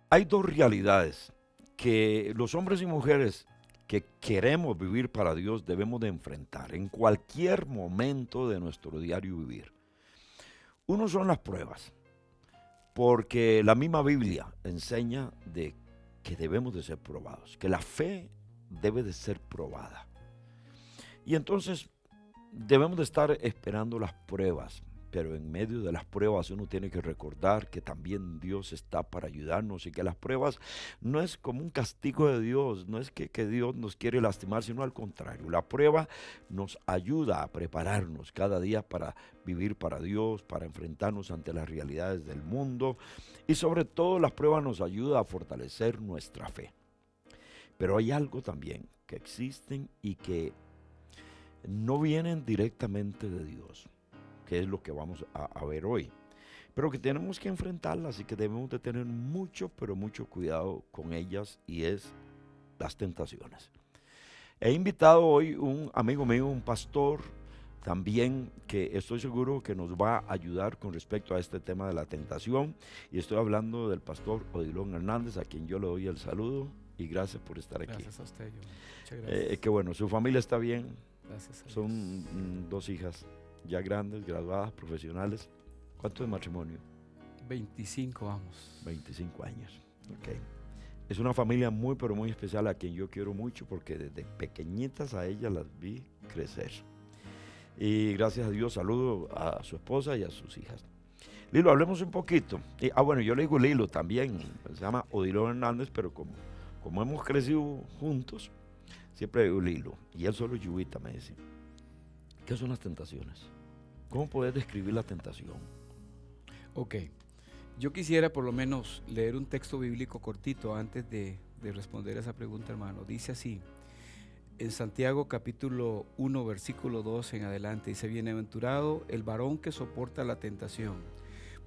Hay dos realidades que los hombres y mujeres que queremos vivir para Dios debemos de enfrentar en cualquier momento de nuestro diario vivir. Uno son las pruebas, porque la misma Biblia enseña de que debemos de ser probados, que la fe debe de ser probada. Y entonces debemos de estar esperando las pruebas, pero en medio de las pruebas uno tiene que recordar que también Dios está para ayudarnos y que las pruebas no es como un castigo de Dios, no es que Dios nos quiere lastimar, sino al contrario. La prueba nos ayuda a prepararnos cada día para vivir para Dios, para enfrentarnos ante las realidades del mundo y sobre todo las pruebas nos ayuda a fortalecer nuestra fe. Pero hay algo también que existen y que no vienen directamente de Dios, que es lo que vamos a ver hoy, pero que tenemos que enfrentarlas y que debemos de tener mucho, pero mucho cuidado con ellas y es las tentaciones. He invitado hoy un amigo mío, un pastor, también que estoy seguro que nos va a ayudar con respecto a este tema de la tentación y estoy hablando del pastor Odilon Hernández, a quien yo le doy el saludo y gracias por estar aquí. Gracias a usted, John. Muchas gracias. Que bueno, su familia está bien, Gracias a Dios. son dos hijas ya grandes, graduadas, profesionales. ¿Cuánto de matrimonio? 25 vamos. 25 años. Ok. Es una familia muy, pero muy especial a quien yo quiero mucho porque desde pequeñitas a ellas las vi crecer. Y gracias a Dios saludo a su esposa y a sus hijas. Lilo, hablemos un poquito. Bueno, yo le digo Lilo también, se llama Odilon Hernández, pero como hemos crecido juntos, siempre digo Lilo. Y él solo Yubita me dice, ¿qué son las tentaciones? ¿Cómo puedes describir la tentación? Ok. Yo quisiera por lo menos leer un texto bíblico cortito antes de responder a esa pregunta, hermano. Dice así, en Santiago capítulo 1, versículo 2 en adelante, dice, bienaventurado el varón que soporta la tentación,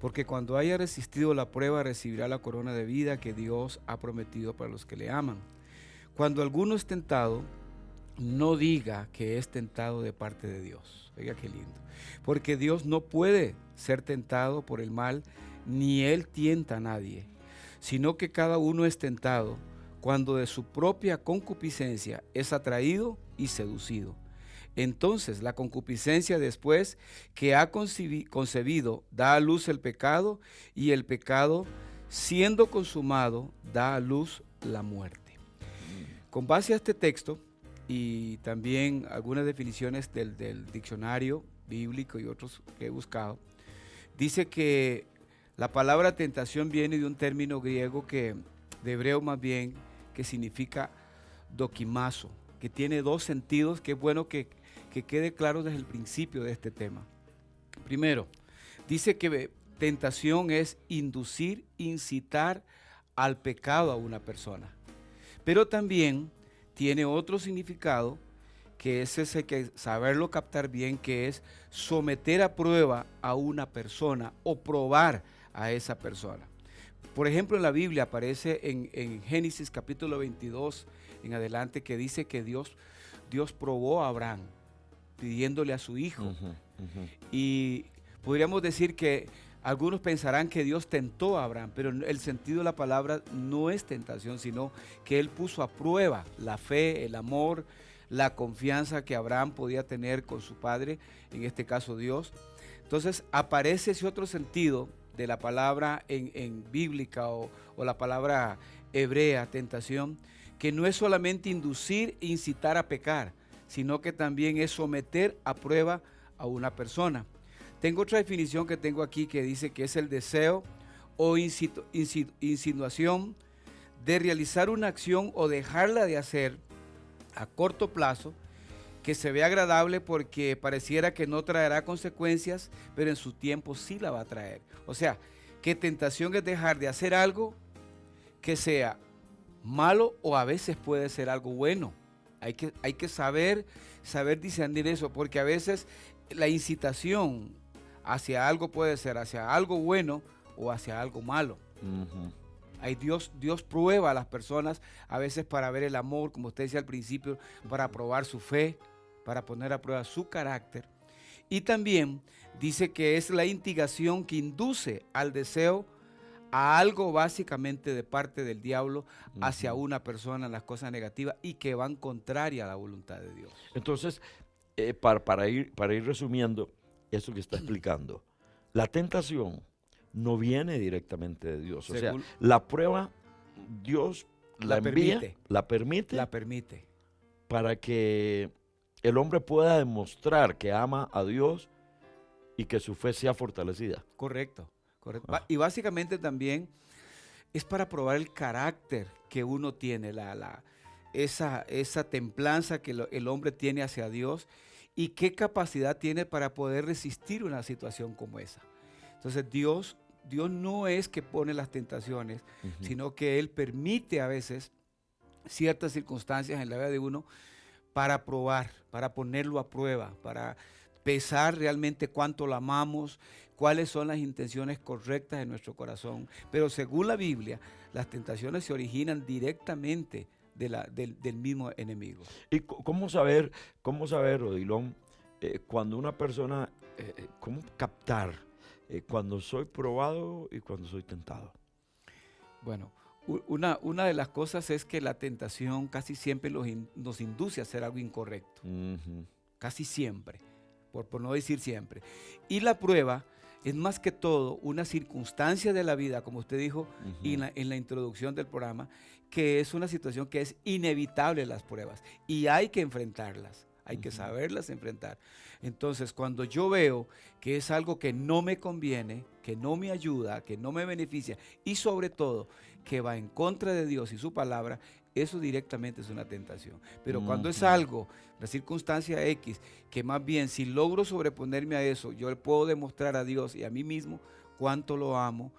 porque cuando haya resistido la prueba recibirá la corona de vida que Dios ha prometido para los que le aman. Cuando alguno es tentado, no diga que es tentado de parte de Dios. Oiga qué lindo. Porque Dios no puede ser tentado por el mal, ni Él tienta a nadie, sino que cada uno es tentado cuando de su propia concupiscencia es atraído y seducido. Entonces la concupiscencia, después que ha concebido, da a luz el pecado, y el pecado, siendo consumado, da a luz la muerte. Con base a este texto y también algunas definiciones del diccionario bíblico y otros que he buscado, dice que la palabra tentación viene de un término griego de hebreo más bien, que significa dokimazo, que tiene dos sentidos, que es bueno que quede claro desde el principio de este tema. Primero, dice que tentación es inducir, incitar al pecado a una persona, pero también tiene otro significado, que es ese que saberlo captar bien, que es someter a prueba a una persona o probar a esa persona. Por ejemplo, en la Biblia aparece en Génesis capítulo 22 en adelante, que dice que Dios probó a Abraham pidiéndole a su hijo. Y podríamos decir que algunos pensarán que Dios tentó a Abraham, pero el sentido de la palabra no es tentación, sino que Él puso a prueba la fe, el amor, la confianza que Abraham podía tener con su padre, en este caso Dios. Entonces aparece ese otro sentido de la palabra en bíblica o la palabra hebrea, tentación, que no es solamente inducir e incitar a pecar, sino que también es someter a prueba a una persona. Tengo otra definición que tengo aquí que dice que es el deseo o insinuación de realizar una acción o dejarla de hacer a corto plazo, que se ve agradable porque pareciera que no traerá consecuencias, pero en su tiempo sí la va a traer. O sea, que tentación es dejar de hacer algo que sea malo o a veces puede ser algo bueno. Hay que saber discernir eso, porque a veces la incitación hacia algo puede ser hacia algo bueno o hacia algo malo. Dios prueba a las personas a veces para ver el amor, como usted decía al principio, para probar su fe, para poner a prueba su carácter. Y también dice que es la instigación que induce al deseo a algo básicamente de parte del diablo hacia una persona, las cosas negativas y que van contraria a la voluntad de Dios. Entonces, para ir resumiendo eso que está explicando, la tentación no viene directamente de Dios. O sea, la prueba, Dios la envía, la permite para que el hombre pueda demostrar que ama a Dios y que su fe sea fortalecida. Correcto. Y básicamente también es para probar el carácter que uno tiene, esa templanza que el hombre tiene hacia Dios y qué capacidad tiene para poder resistir una situación como esa. Entonces Dios no es que pone las tentaciones, sino que Él permite a veces ciertas circunstancias en la vida de uno para probar, para ponerlo a prueba, para pesar realmente cuánto lo amamos, cuáles son las intenciones correctas de nuestro corazón. Pero según la Biblia, las tentaciones se originan directamente del mismo enemigo. ¿Y cómo saber, Odilon, cuando una persona, cómo captar cuando soy probado y cuando soy tentado? Bueno, una de las cosas es que la tentación casi siempre nos induce a hacer algo incorrecto. Casi siempre, por no decir siempre. Y la prueba es más que todo una circunstancia de la vida, como usted dijo en la introducción del programa, que es una situación que es inevitable las pruebas y hay que enfrentarlas. Hay que saberlas enfrentar. Entonces, cuando yo veo que es algo que no me conviene, que no me ayuda, que no me beneficia y sobre todo que va en contra de Dios y su palabra, eso directamente es una tentación. Pero cuando es algo, una circunstancia X, que más bien si logro sobreponerme a eso, yo le puedo demostrar a Dios y a mí mismo cuánto lo amo,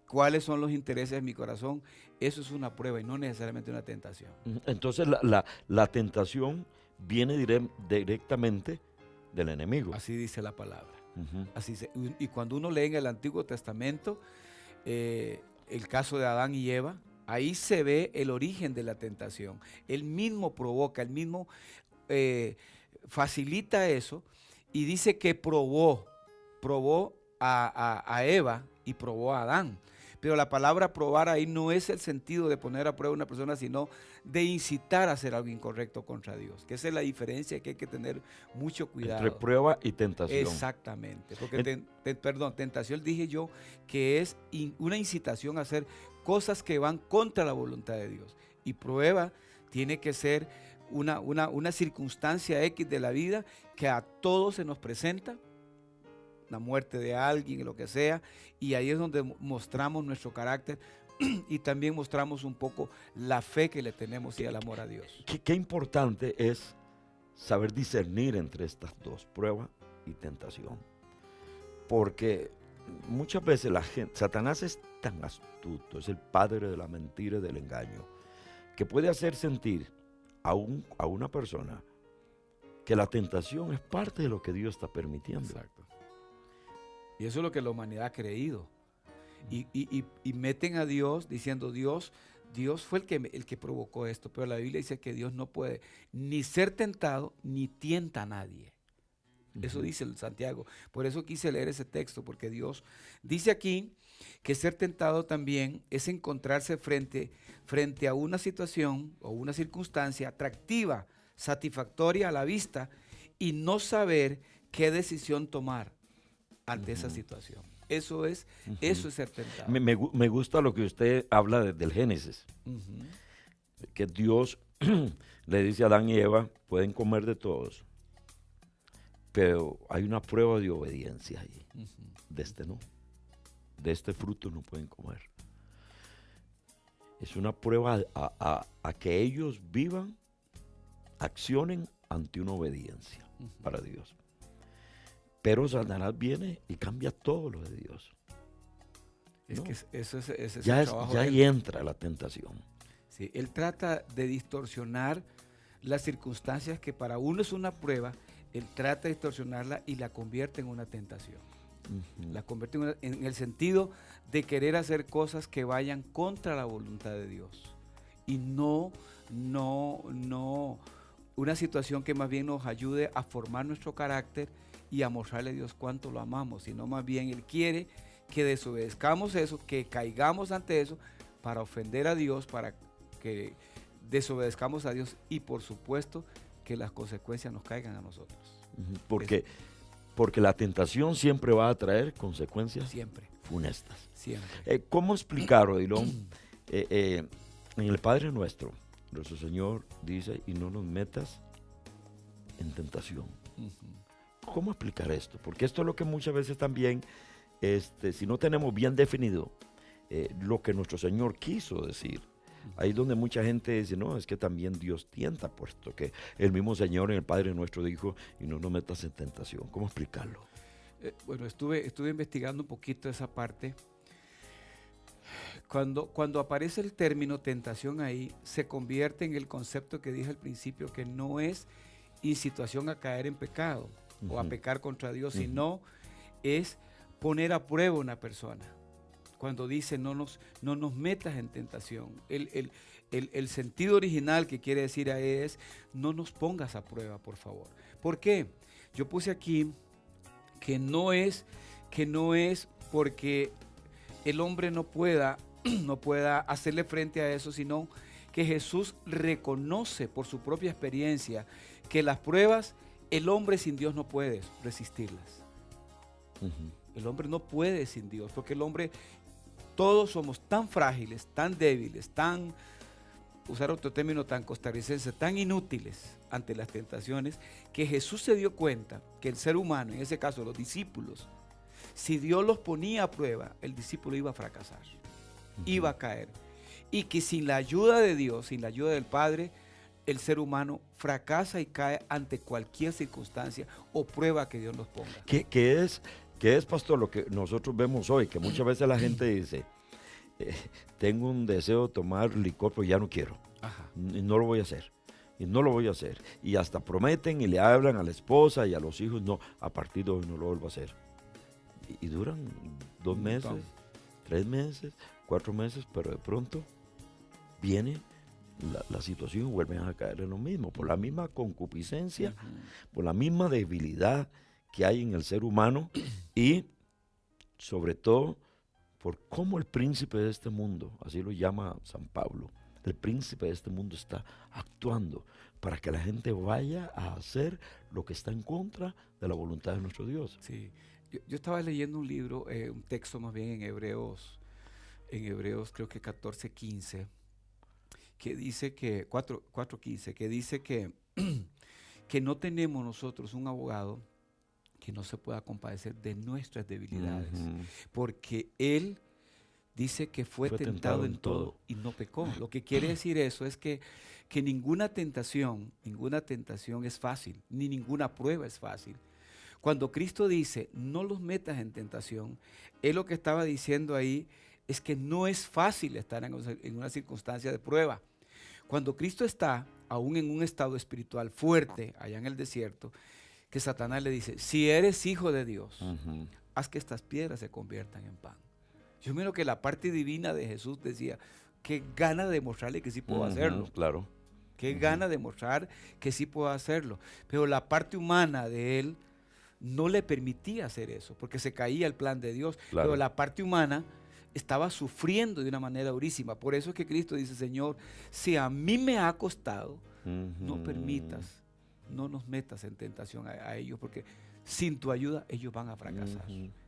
cuáles son los intereses de mi corazón, eso es una prueba y no necesariamente una tentación. Entonces la tentación viene directamente del enemigo. Así dice la palabra. Y cuando uno lee en el Antiguo Testamento el caso de Adán y Eva, ahí se ve el origen de la tentación. Él mismo provoca, él mismo facilita eso y dice que probó a Eva y probó a Adán. Pero la palabra probar ahí no es el sentido de poner a prueba a una persona, sino de incitar a hacer algo incorrecto contra Dios. Que esa es la diferencia que hay que tener mucho cuidado. Entre prueba y tentación. Exactamente. Porque, tentación dije yo que es una incitación a hacer cosas que van contra la voluntad de Dios. Y prueba tiene que ser una circunstancia X de la vida que a todos se nos presenta, la muerte de alguien, lo que sea, y ahí es donde mostramos nuestro carácter y también mostramos un poco la fe que le tenemos y el amor a Dios. Qué importante es saber discernir entre estas dos, prueba y tentación. Porque muchas veces Satanás es tan astuto, es el padre de la mentira y del engaño, que puede hacer sentir a una persona que la tentación es parte de lo que Dios está permitiendo. Exacto. Y eso es lo que la humanidad ha creído. Y meten a Dios diciendo, Dios fue el que provocó esto. Pero la Biblia dice que Dios no puede ni ser tentado ni tienta a nadie. Eso dice el Santiago. Por eso quise leer ese texto, porque Dios dice aquí que ser tentado también es encontrarse frente a una situación o una circunstancia atractiva, satisfactoria a la vista y no saber qué decisión tomar ante esa situación. Eso es ser tentado. Me gusta lo que usted habla del Génesis. Que Dios le dice a Adán y Eva, pueden comer de todos, pero hay una prueba de obediencia ahí. De este no. De este fruto no pueden comer. Es una prueba a que ellos vivan, accionen ante una obediencia para Dios. Pero Satanás viene y cambia todo lo de Dios. Es que eso es ya el trabajo. Ya ahí entra la tentación. Sí, él trata de distorsionar las circunstancias que para uno es una prueba, él trata de distorsionarla y la convierte en una tentación. La convierte en el sentido de querer hacer cosas que vayan contra la voluntad de Dios. Y no una situación que más bien nos ayude a formar nuestro carácter y a mostrarle a Dios cuánto lo amamos, sino más bien Él quiere que desobedezcamos eso, que caigamos ante eso para ofender a Dios, para que desobedezcamos a Dios y por supuesto que las consecuencias nos caigan a nosotros. Porque la tentación siempre va a traer consecuencias Siempre. funestas. Siempre. ¿Cómo explicar, Odilon? En el Padre Nuestro Señor dice, y no nos metas en tentación. ¿Cómo explicar esto? Porque esto es lo que muchas veces también, si no tenemos bien definido lo que nuestro Señor quiso decir, ahí es donde mucha gente dice, no, es que también Dios tienta, puesto que el mismo Señor en el Padre Nuestro dijo, y no nos metas en tentación. ¿Cómo explicarlo? Bueno, estuve investigando un poquito esa parte. Cuando aparece el término tentación ahí, se convierte en el concepto que dije al principio, que no es incitación a caer en pecado o a pecar contra Dios, sino es poner a prueba a una persona. Cuando dice no nos metas en tentación, el sentido original que quiere decir ahí es no nos pongas a prueba, por favor. ¿Por qué? Yo puse aquí que no es porque el hombre no pueda hacerle frente a eso, sino que Jesús reconoce por su propia experiencia que las pruebas, el hombre sin Dios no puede resistirlas. El hombre no puede sin Dios, porque el hombre, todos somos tan frágiles, tan débiles, usar otro término tan costarricense, tan inútiles ante las tentaciones, que Jesús se dio cuenta que el ser humano, en ese caso los discípulos, si Dios los ponía a prueba, el discípulo iba a fracasar, iba a caer. Y que sin la ayuda de Dios, sin la ayuda del Padre, el ser humano fracasa y cae ante cualquier circunstancia o prueba que Dios nos ponga. ¿Qué es, pastor, lo que nosotros vemos hoy? Que muchas veces la gente dice, tengo un deseo de tomar licor, pero ya no quiero. Y no lo voy a hacer. Y no lo voy a hacer. Y hasta prometen y le hablan a la esposa y a los hijos, no, a partir de hoy no lo vuelvo a hacer. Y duran 2 meses, 3 meses, 4 meses, pero de pronto viene la situación y vuelven a caer en lo mismo, por la misma concupiscencia, por la misma debilidad que hay en el ser humano y sobre todo por cómo el príncipe de este mundo, así lo llama San Pablo, el príncipe de este mundo está actuando para que la gente vaya a hacer lo que está en contra de la voluntad de nuestro Dios. Sí. Yo estaba leyendo un libro, un texto más bien en Hebreos creo que 14:15, que dice que, 4:15, que dice que no tenemos nosotros un abogado que no se pueda compadecer de nuestras debilidades, porque Él dice que fue tentado en todo y no pecó. Lo que quiere decir eso es que ninguna tentación es fácil, ni ninguna prueba es fácil. Cuando Cristo dice, no los metas en tentación, Él lo que estaba diciendo ahí es que no es fácil estar en una circunstancia de prueba. Cuando Cristo está aún en un estado espiritual fuerte, allá en el desierto, que Satanás le dice, si eres hijo de Dios, haz que estas piedras se conviertan en pan. Yo miro que la parte divina de Jesús decía, qué gana de demostrarle que sí puedo hacerlo. Claro. Qué gana de mostrar que sí puedo hacerlo. Pero la parte humana de Él no le permitía hacer eso, porque se caía el plan de Dios. Claro. Pero la parte humana estaba sufriendo de una manera durísima. Por eso es que Cristo dice, Señor, si a mí me ha costado, no permitas, no nos metas en tentación a ellos, porque sin tu ayuda ellos van a fracasar,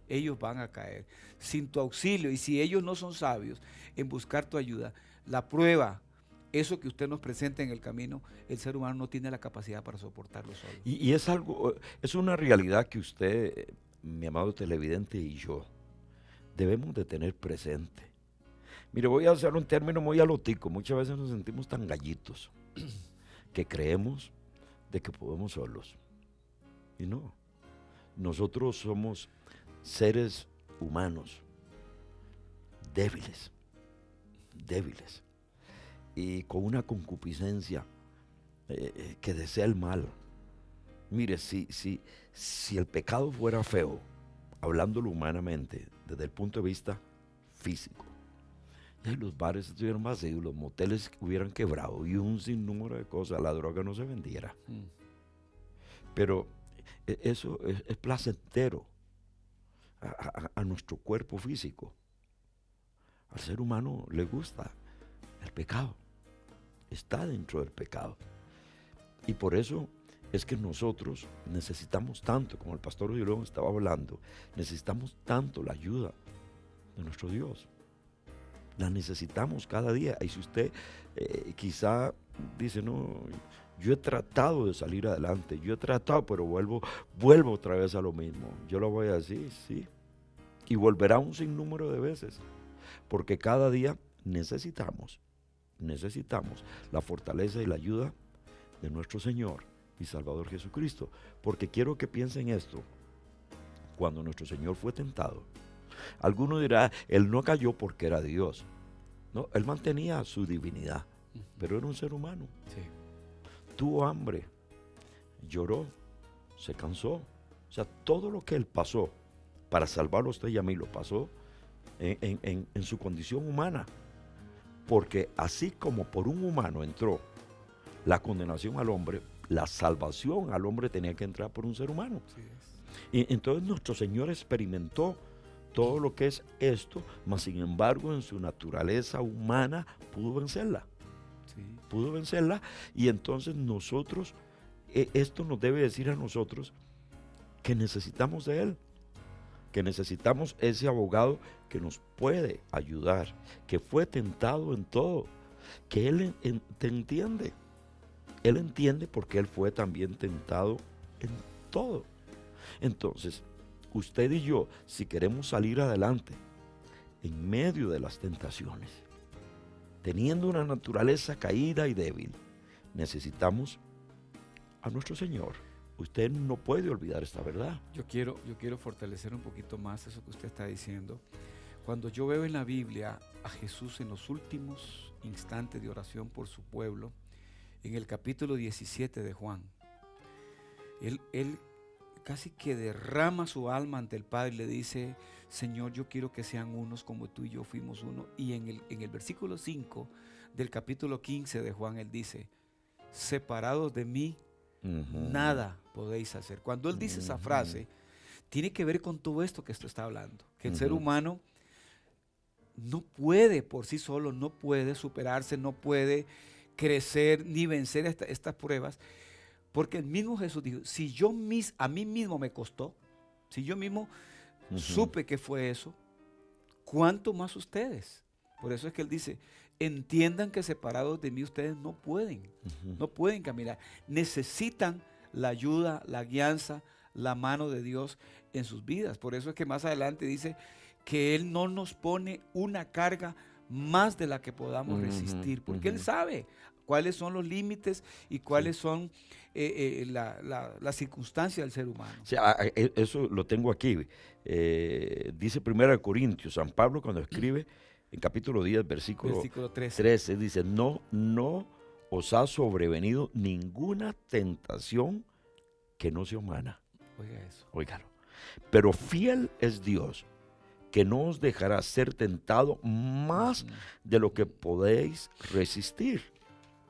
ellos van a caer. Sin tu auxilio, y si ellos no son sabios en buscar tu ayuda, la prueba, eso que usted nos presenta en el camino, el ser humano no tiene la capacidad para soportarlo solo. Y es algo, es una realidad que usted, mi amado televidente, y yo debemos de tener presente. Mire, voy a usar un término muy alotico. Muchas veces nos sentimos tan gallitos que creemos de que podemos solos. Y no. Nosotros somos seres humanos débiles. Y con una concupiscencia que desea el mal. Mire, si el pecado fuera feo, hablándolo humanamente, desde el punto de vista físico, y los bares estuvieran vacíos, los moteles hubieran quebrado y un sinnúmero de cosas, la droga no se vendiera. Pero eso es placentero. a nuestro cuerpo físico. Al ser humano le gusta el pecado, está dentro del pecado. Y por eso es que nosotros necesitamos tanto, como el pastor Odilon estaba hablando, necesitamos tanto la ayuda de nuestro Dios. La necesitamos cada día. Y si usted quizá dice, no, yo he tratado de salir adelante, yo he tratado, pero vuelvo otra vez a lo mismo. Yo lo voy a decir, sí. Y volverá un sinnúmero de veces. Porque cada día necesitamos la fortaleza y la ayuda de nuestro Señor y Salvador Jesucristo. Porque quiero que piensen esto. Cuando nuestro Señor fue tentado, alguno dirá, Él no cayó porque era Dios. No, Él mantenía su divinidad, pero era un ser humano. Sí. Tuvo hambre, lloró, se cansó. O sea, todo lo que Él pasó para salvarlo a usted y a mí, lo pasó en su condición humana. Porque así como por un humano entró la condenación al hombre, la salvación al hombre tenía que entrar por un ser humano. Sí es. Y entonces nuestro Señor experimentó todo lo que es esto, mas sin embargo en su naturaleza humana pudo vencerla. Sí. Pudo vencerla, y entonces nosotros, esto nos debe decir a nosotros que necesitamos de Él, que necesitamos ese abogado que nos puede ayudar, que fue tentado en todo, que Él te entiende. Él entiende porque Él fue también tentado en todo. Entonces, usted y yo, si queremos salir adelante en medio de las tentaciones, teniendo una naturaleza caída y débil, necesitamos a nuestro Señor. Usted no puede olvidar esta verdad. Yo quiero fortalecer un poquito más eso que usted está diciendo. Cuando yo veo en la Biblia a Jesús en los últimos instantes de oración por su pueblo, en el capítulo 17 de Juan, él casi que derrama su alma ante el Padre y le dice, Señor, yo quiero que sean unos como tú y yo fuimos uno. Y en el versículo 5 del capítulo 15 de Juan, él dice, separados de mí, nada podéis hacer. Cuando él dice esa frase, tiene que ver con todo esto que esto está hablando, que el ser humano no puede por sí solo, no puede superarse, no puede crecer ni vencer estas pruebas, porque el mismo Jesús dijo, si a mí mismo me costó, si yo mismo supe que fue eso, ¿cuánto más ustedes? Por eso es que él dice, entiendan que separados de mí ustedes no pueden caminar. Necesitan la ayuda, la guianza, la mano de Dios en sus vidas. Por eso es que más adelante dice que Él no nos pone una carga más de la que podamos resistir, porque Él sabe cuáles son los límites y cuáles son las circunstancias del ser humano. O sea, eso lo tengo aquí. Dice 1 Corintios, San Pablo cuando escribe en capítulo 10, versículo 13, dice, no os ha sobrevenido ninguna tentación que no sea humana. Oiga eso. Óigalo. Pero fiel es Dios, que no os dejará ser tentado más de lo que podéis resistir.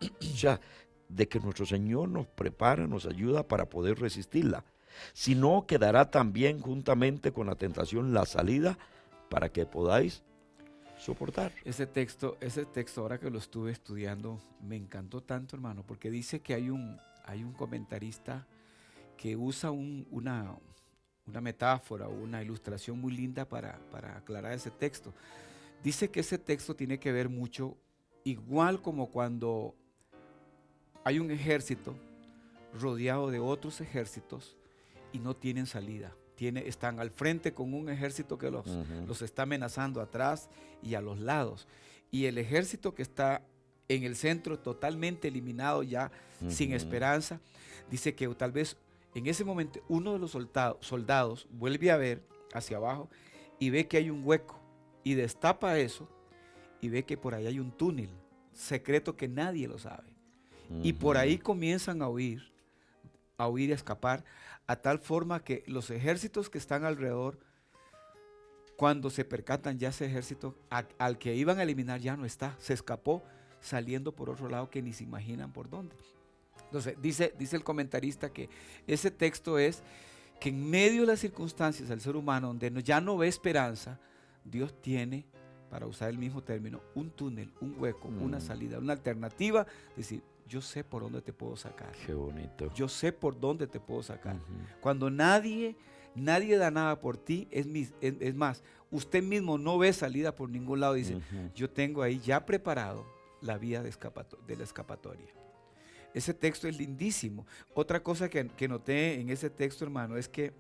O sea, de que nuestro Señor nos prepara, nos ayuda para poder resistirla. Sino que dará también juntamente con la tentación la salida para que podáis soportar. Ese texto, ahora que lo estuve estudiando, me encantó tanto, hermano, porque dice que hay un comentarista que usa una metáfora o una ilustración muy linda para aclarar ese texto. Dice que ese texto tiene que ver mucho, igual como cuando hay un ejército rodeado de otros ejércitos y no tienen salida. Están al frente con un ejército que los está amenazando atrás y a los lados. Y el ejército que está en el centro, totalmente eliminado ya, sin esperanza, dice que tal vez en ese momento uno de los soldados vuelve a ver hacia abajo y ve que hay un hueco y destapa eso y ve que por ahí hay un túnel secreto que nadie lo sabe. Y por ahí comienzan a huir y a escapar, a tal forma que los ejércitos que están alrededor, cuando se percatan ya ese ejército al que iban a eliminar ya no está, se escapó saliendo por otro lado que ni se imaginan por dónde. Entonces dice el comentarista que ese texto es que en medio de las circunstancias del ser humano, donde ya no ve esperanza, Dios tiene, para usar el mismo término, un túnel, un hueco, una salida, una alternativa. Decir, yo sé por dónde te puedo sacar. Qué bonito. Yo sé por dónde te puedo sacar. Ujú. Cuando nadie da nada por ti, es más, usted mismo no ve salida por ningún lado. Dice, Ujú. yo tengo ahí ya preparado la vía de la escapatoria. Ese texto es lindísimo. Otra cosa que noté en ese texto, hermano, es que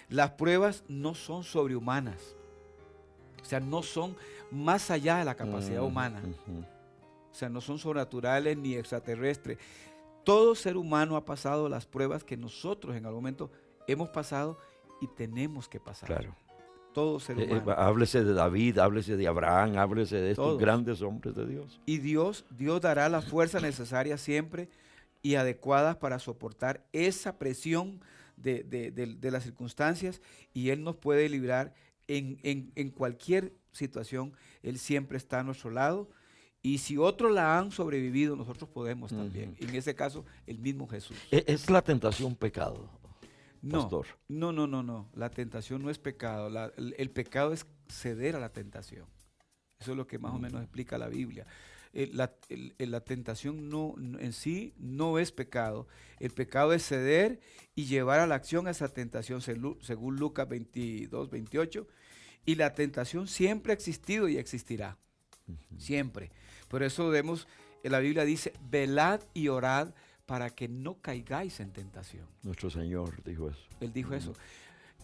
las pruebas no son sobrehumanas. O sea, no son más allá de la capacidad humana. Ujú. O sea, no son sobrenaturales ni extraterrestres. Todo ser humano ha pasado las pruebas que nosotros en algún momento hemos pasado y tenemos que pasar. Claro. Todo ser humano. Háblese de David, háblese de Abraham, háblese de estos Todos. grandes hombres de Dios. Y Dios dará la fuerza necesaria siempre y adecuadas para soportar esa presión de las circunstancias, y Él nos puede librar en cualquier situación. Él siempre está a nuestro lado, y si otros la han sobrevivido, nosotros podemos también. Ujú. En ese caso, el mismo Jesús. ¿Es la tentación pecado, No, pastor? no. La tentación no es pecado. El pecado es ceder a la tentación. Eso es lo que más o menos explica la Biblia. La tentación en sí no es pecado. El pecado es ceder y llevar a la acción esa tentación, según Lucas 22, 28. Y la tentación siempre ha existido y existirá. Siempre. Por eso la Biblia dice, velad y orad para que no caigáis en tentación. Nuestro Señor dijo eso. Él dijo eso.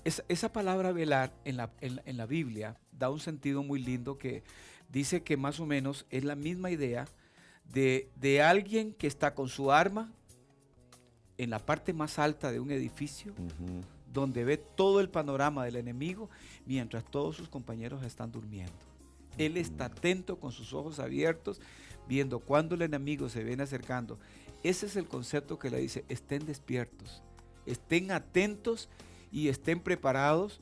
Esa palabra velar en la Biblia da un sentido muy lindo, que dice que más o menos es la misma idea de alguien que está con su arma en la parte más alta de un edificio, Ujú. donde ve todo el panorama del enemigo mientras todos sus compañeros están durmiendo. Él está atento con sus ojos abiertos, viendo cuando el enemigo se viene acercando. Ese es el concepto que le dice, estén despiertos, estén atentos y estén preparados.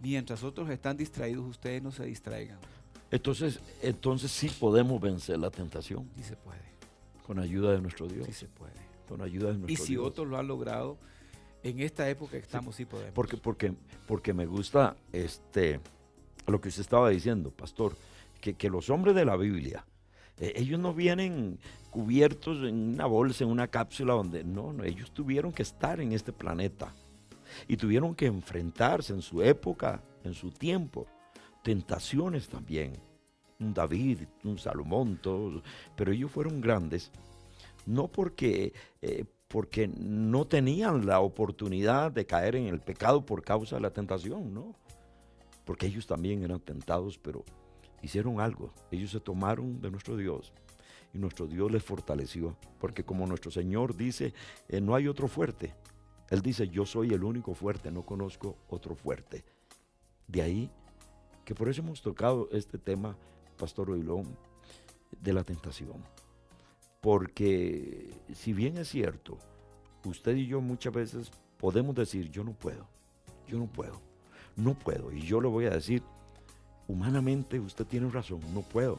Mientras otros están distraídos, ustedes no se distraigan. Entonces sí podemos vencer la tentación Sí se puede, con ayuda de nuestro Dios. sí se puede. Con ayuda de nuestro Y si Dios. otros lo han logrado, en esta época que estamos, sí podemos. Porque me gusta lo que usted estaba diciendo, pastor, que los hombres de la Biblia, ellos no vienen cubiertos en una bolsa, en una cápsula donde, no, ellos tuvieron que estar en este planeta y tuvieron que enfrentarse en su época, en su tiempo, tentaciones también. Un David, un Salomón, todos, pero ellos fueron grandes, no porque no tenían la oportunidad de caer en el pecado por causa de la tentación, no, porque ellos también eran tentados, pero hicieron algo. Ellos se tomaron de nuestro Dios y nuestro Dios les fortaleció, porque como nuestro Señor dice, no hay otro fuerte. Él dice, yo soy el único fuerte, no conozco otro fuerte. De ahí que por eso hemos tocado este tema, Pastor Oilón, de la tentación. Porque si bien es cierto, usted y yo muchas veces podemos decir, yo no puedo. Y yo le voy a decir, humanamente usted tiene razón, no puedo.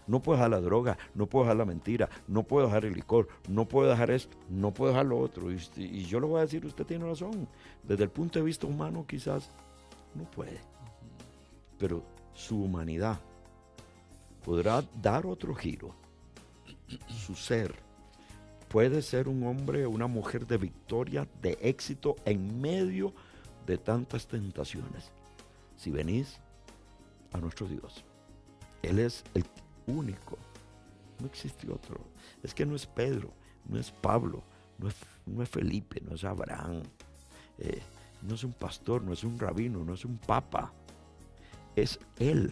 No puedo dejar la droga, no puedo dejar la mentira, no puedo dejar el licor, no puedo dejar esto, no puedo dejar lo otro. Y yo le voy a decir, usted tiene razón. Desde el punto de vista humano quizás no puede. Pero su humanidad podrá dar otro giro. Su ser puede ser un hombre o una mujer de victoria, de éxito en medio de tantas tentaciones. Si venís a nuestro Dios, Él es el único, no existe otro. Es que no es Pedro, no es Pablo, no es Felipe, no es Abraham, no es un pastor, no es un rabino, no es un papa. Es Él,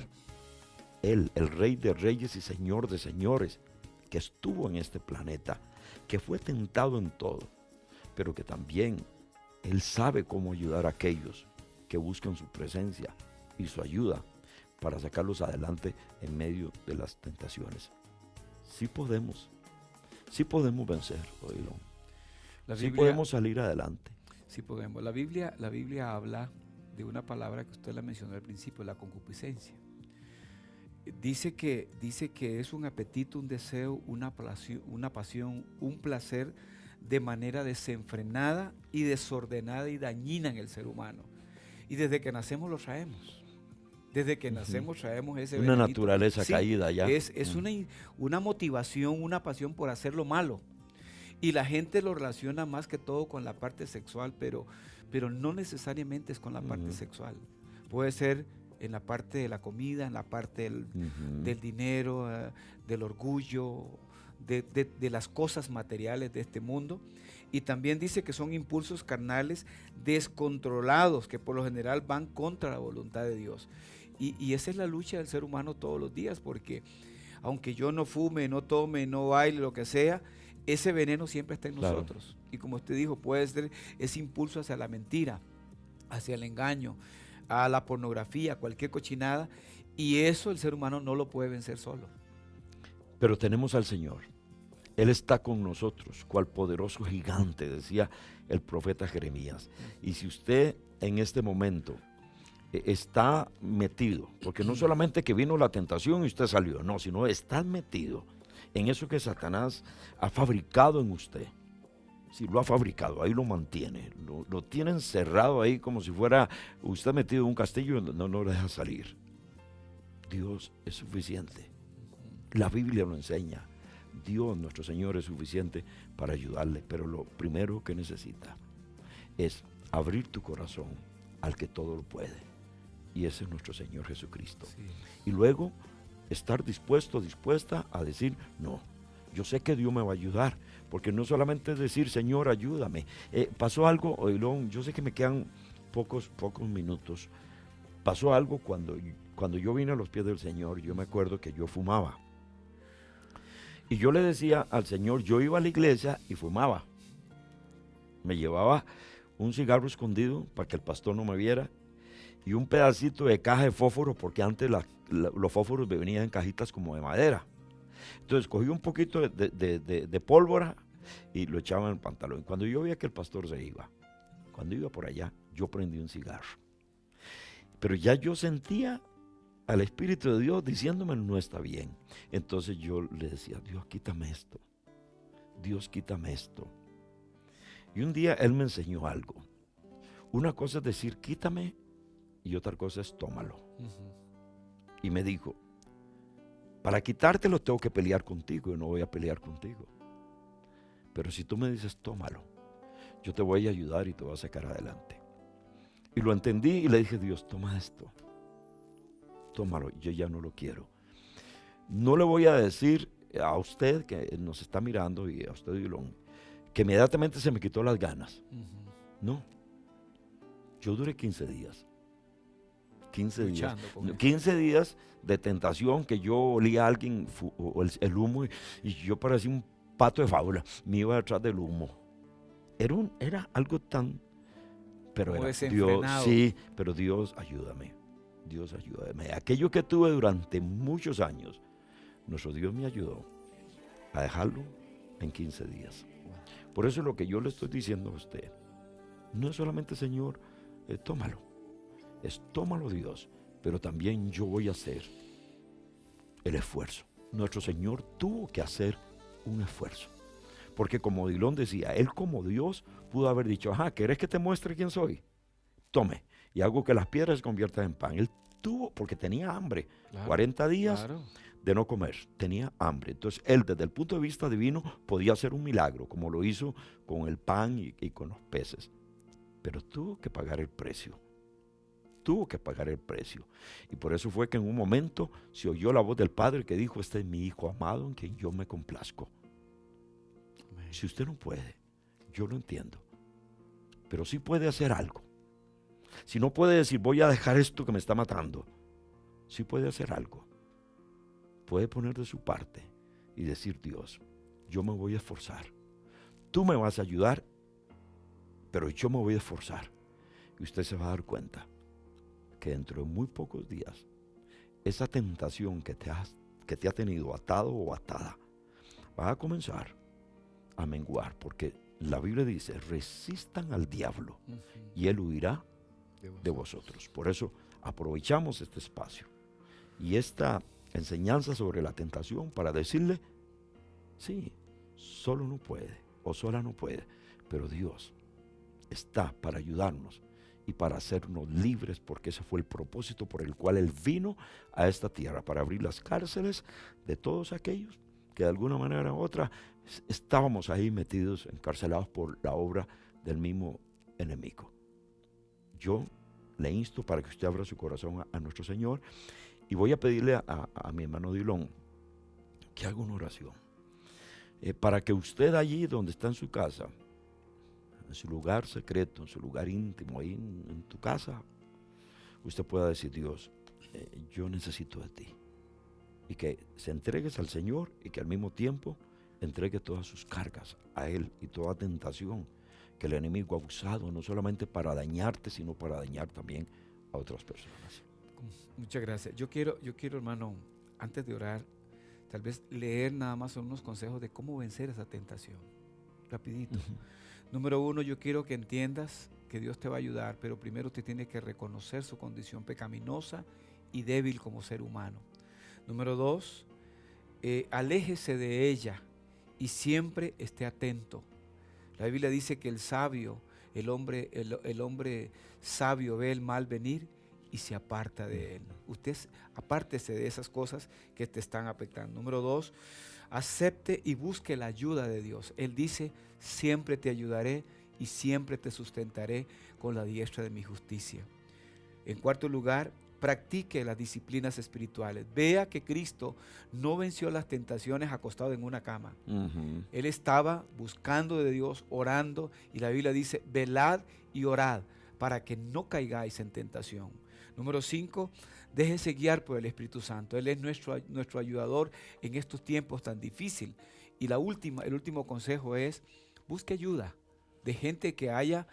el Rey de Reyes y Señor de Señores, que estuvo en este planeta, que fue tentado en todo, pero que también Él sabe cómo ayudar a aquellos que buscan su presencia y su ayuda para sacarlos adelante en medio de las tentaciones. Sí podemos vencer, Oilón. Sí podemos salir adelante. Sí podemos. La Biblia habla de una palabra que usted la mencionó al principio, la concupiscencia. Dice que es un apetito, un deseo, una pasión, un placer de manera desenfrenada y desordenada y dañina en el ser humano. Y desde que nacemos lo traemos. Desde que nacemos traemos ese una venenito. naturaleza Sí, caída ya. es una motivación, una pasión por hacer lo malo. Y la gente lo relaciona más que todo con la parte sexual, pero no necesariamente es con la parte sexual. Puede ser en la parte de la comida, en la parte del dinero, del orgullo, de las cosas materiales de este mundo. Y también dice que son impulsos carnales descontrolados, que por lo general van contra la voluntad de Dios. Y esa es la lucha del ser humano todos los días, porque aunque yo no fume, no tome, no baile, lo que sea, ese veneno siempre está en nosotros. Y como usted dijo, puede ser ese impulso hacia la mentira, hacia el engaño, a la pornografía, cualquier cochinada, y eso el ser humano no lo puede vencer solo. Pero tenemos al Señor. Él está con nosotros, cual poderoso gigante, decía el profeta Jeremías. Y si usted en este momento está metido, porque no solamente que vino la tentación y usted salió, no, sino está metido en eso que Satanás ha fabricado en usted. Si lo ha fabricado, ahí lo mantiene, lo tiene encerrado ahí como si fuera usted metido en un castillo y no lo deja salir. Dios es suficiente. La Biblia lo enseña. Dios, nuestro Señor, es suficiente para ayudarle, pero lo primero que necesita es abrir tu corazón al que todo lo puede, y ese es nuestro Señor Jesucristo. Sí. Y luego estar dispuesta a decir, no, yo sé que Dios me va a ayudar, porque no solamente es decir, Señor, ayúdame. Pasó algo, Oilón, yo sé que me quedan pocos minutos. Pasó algo cuando yo vine a los pies del Señor. Yo me acuerdo que yo fumaba. Y yo le decía al Señor, yo iba a la iglesia y fumaba. Me llevaba un cigarro escondido para que el pastor no me viera y un pedacito de caja de fósforo, porque antes los fósforos venían en cajitas como de madera. Entonces cogí un poquito de pólvora y lo echaba en el pantalón. Cuando yo veía que el pastor se iba, cuando iba por allá, yo prendí un cigarro. Pero ya yo sentía al Espíritu de Dios diciéndome, no está bien. Entonces yo le decía, Dios, quítame esto. Dios, quítame esto. Y un día Él me enseñó algo. Una cosa es decir, quítame, y otra cosa es tómalo. Y me dijo, para quitártelo tengo que pelear contigo, y no voy a pelear contigo. Pero si tú me dices, tómalo, yo te voy a ayudar y te voy a sacar adelante. Y lo entendí y le dije, Dios, toma esto. Tómalo, yo ya no lo quiero. No le voy a decir a usted que nos está mirando y a usted, Dilón, que inmediatamente se me quitó las ganas. No. Yo duré 15 días. 15 días de tentación, que yo olía a alguien el humo y yo parecía un pato de fábula. Me iba detrás del humo. Era algo tan... Pero como era Dios, sí, pero Dios, ayúdame. Dios, ayúdame. Aquello que tuve durante muchos años, nuestro Dios me ayudó a dejarlo en 15 días. Por eso lo que yo le estoy diciendo a usted, no es solamente, Señor, tómalo. Es tómalo, Dios, pero también yo voy a hacer el esfuerzo. Nuestro Señor tuvo que hacer un esfuerzo. Porque como Dilón decía, Él como Dios pudo haber dicho, ajá, ¿querés que te muestre quién soy? Tome, y hago que las piedras se conviertan en pan. Él tuvo, porque tenía hambre, 40 días de no comer, tenía hambre. Entonces Él desde el punto de vista divino podía hacer un milagro, como lo hizo con el pan y con los peces. Pero tuvo que pagar el precio. Tuvo que pagar el precio. Y por eso fue que en un momento se oyó la voz del Padre que dijo, este es mi Hijo amado en quien yo me complazco. Amén. Si usted no puede, yo lo entiendo, pero sí puede hacer algo. Si no puede decir, voy a dejar esto que me está matando, sí puede hacer algo. Puede poner de su parte y decir, Dios, yo me voy a esforzar. Tú me vas a ayudar, pero yo me voy a esforzar. Y usted se va a dar cuenta que dentro de muy pocos días, esa tentación que te ha tenido atado o atada, va a comenzar a menguar, porque la Biblia dice, resistan al diablo y él huirá de vosotros. Por eso aprovechamos este espacio y esta enseñanza sobre la tentación para decirle, sí, solo no puede, o sola no puede, pero Dios está para ayudarnos y para hacernos libres, porque ese fue el propósito por el cual Él vino a esta tierra, para abrir las cárceles de todos aquellos que de alguna manera u otra estábamos ahí metidos, encarcelados por la obra del mismo enemigo. Yo le insto para que usted abra su corazón a nuestro Señor, y voy a pedirle a mi hermano Dilón que haga una oración, para que usted allí donde está en su casa, en su lugar secreto, en su lugar íntimo, ahí en tu casa, usted pueda decir: Dios, yo necesito de ti. Y que se entregues al Señor, y que al mismo tiempo entregue todas sus cargas a Él, y toda tentación que el enemigo ha usado, no solamente para dañarte, sino para dañar también a otras personas. Muchas gracias. Yo quiero, hermano, antes de orar, tal vez leer nada más unos consejos de cómo vencer esa tentación. Rapidito. Número 1, yo quiero que entiendas que Dios te va a ayudar, pero primero usted tiene que reconocer su condición pecaminosa y débil como ser humano. Número 2, aléjese de ella y siempre esté atento. La Biblia dice que el sabio, el hombre sabio ve el mal venir y se aparta de él. Usted apártese de esas cosas que te están afectando. Número 2, acepte y busque la ayuda de Dios. Él dice: siempre te ayudaré y siempre te sustentaré con la diestra de mi justicia. En cuarto lugar, practique las disciplinas espirituales. Vea que Cristo no venció las tentaciones acostado en una cama. Él estaba buscando de Dios, orando, y la Biblia dice: velad y orad para que no caigáis en tentación. Número 5, déjese guiar por el Espíritu Santo. Él es nuestro ayudador en estos tiempos tan difíciles. Y el último consejo es: busque ayuda de gente que haya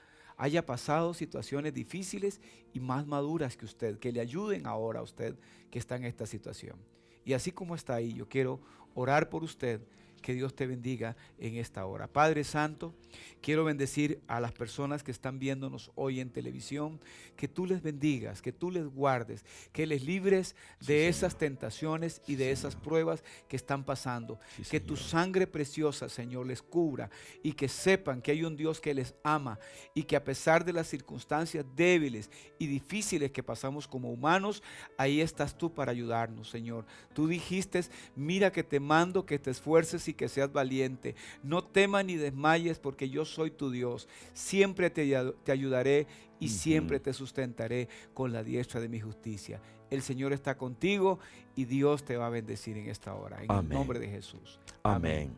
pasado situaciones difíciles y más maduras que usted, que le ayuden ahora a usted que está en esta situación. Y así como está ahí, yo quiero orar por usted. Que Dios te bendiga en esta hora. Padre Santo, quiero bendecir a las personas que están viéndonos hoy en televisión, que tú les bendigas, que tú les guardes, que les libres de esas tentaciones y de esas pruebas que están pasando. Que tu sangre preciosa, Señor, les cubra, y que sepan que hay un Dios que les ama, y que a pesar de las circunstancias débiles y difíciles que pasamos como humanos, ahí estás tú para ayudarnos, Señor. Tú dijiste: mira que te mando que te esfuerces y que seas valiente. No temas ni desmayes, porque yo soy tu Dios. Siempre te ayudaré y siempre te sustentaré con la diestra de mi justicia. El Señor está contigo y Dios te va a bendecir en esta hora. En el nombre de Jesús. Amén.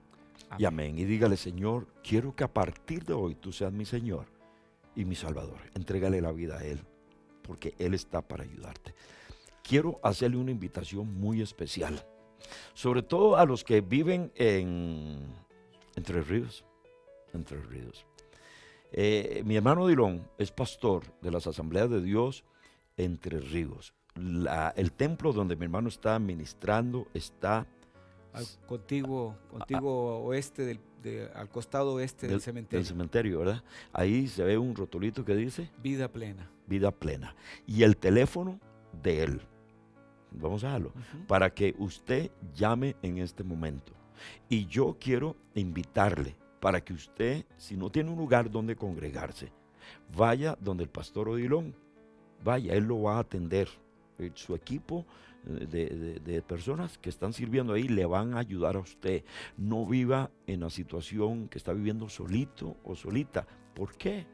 Y amén. Y dígale: Señor, quiero que a partir de hoy tú seas mi Señor y mi Salvador. Entrégale la vida a Él, porque Él está para ayudarte. Quiero hacerle una invitación muy especial, sobre todo a los que viven en Entre Ríos. Mi hermano Dilón es pastor de las Asambleas de Dios Entre Ríos. El templo donde mi hermano está ministrando está al contiguo oeste al costado oeste del cementerio. Del cementerio, ¿verdad? Ahí se ve un rotulito que dice Vida Plena. Vida Plena. Y el teléfono de él. Vamos a dejarlo, para que usted llame en este momento. Y yo quiero invitarle para que usted, si no tiene un lugar donde congregarse, vaya donde el pastor Odilon. Vaya, él lo va a atender. Su equipo de personas que están sirviendo ahí le van a ayudar a usted. No viva en la situación que está viviendo solito o solita. ¿Por qué?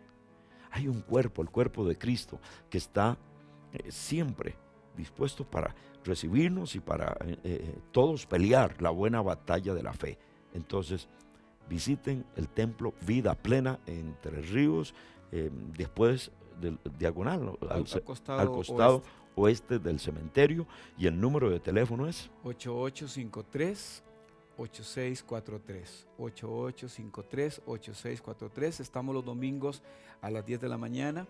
Hay un cuerpo, el cuerpo de Cristo, que está siempre dispuesto para recibirnos y para todos pelear la buena batalla de la fe. Entonces, visiten el templo Vida Plena Entre Ríos, después del diagonal, al costado oeste del cementerio, y el número de teléfono es 8853-8643. 8853-8643. Estamos los domingos a las 10 de la mañana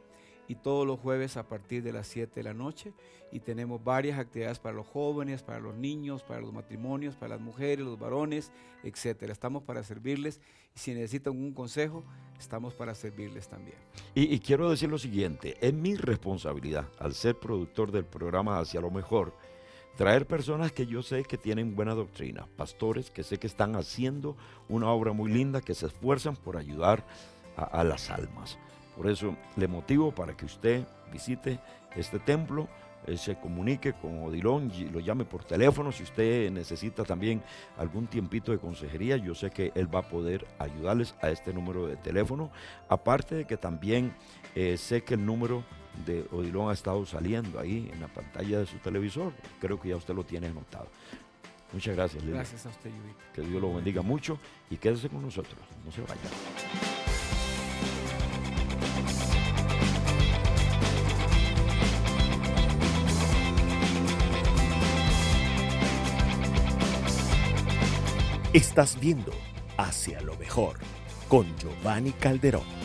y todos los jueves a partir de las 7 de la noche, y tenemos varias actividades para los jóvenes, para los niños, para los matrimonios, para las mujeres, los varones, etcétera. Estamos para servirles, y si necesitan un consejo, estamos para servirles también. Y quiero decir lo siguiente: es mi responsabilidad, al ser productor del programa Hacia lo Mejor, traer personas que yo sé que tienen buena doctrina, pastores que sé que están haciendo una obra muy linda, que se esfuerzan por ayudar a las almas. Por eso le motivo para que usted visite este templo, se comunique con Odilon y lo llame por teléfono. Si usted necesita también algún tiempito de consejería, yo sé que él va a poder ayudarles a este número de teléfono. Aparte de que también sé que el número de Odilon ha estado saliendo ahí en la pantalla de su televisor. Creo que ya usted lo tiene anotado. Muchas gracias, Lili. Gracias a usted, Yubito. Que Dios lo bendiga mucho y quédese con nosotros. No se vaya. Estás viendo Hacia lo Mejor con Giovanni Calderón.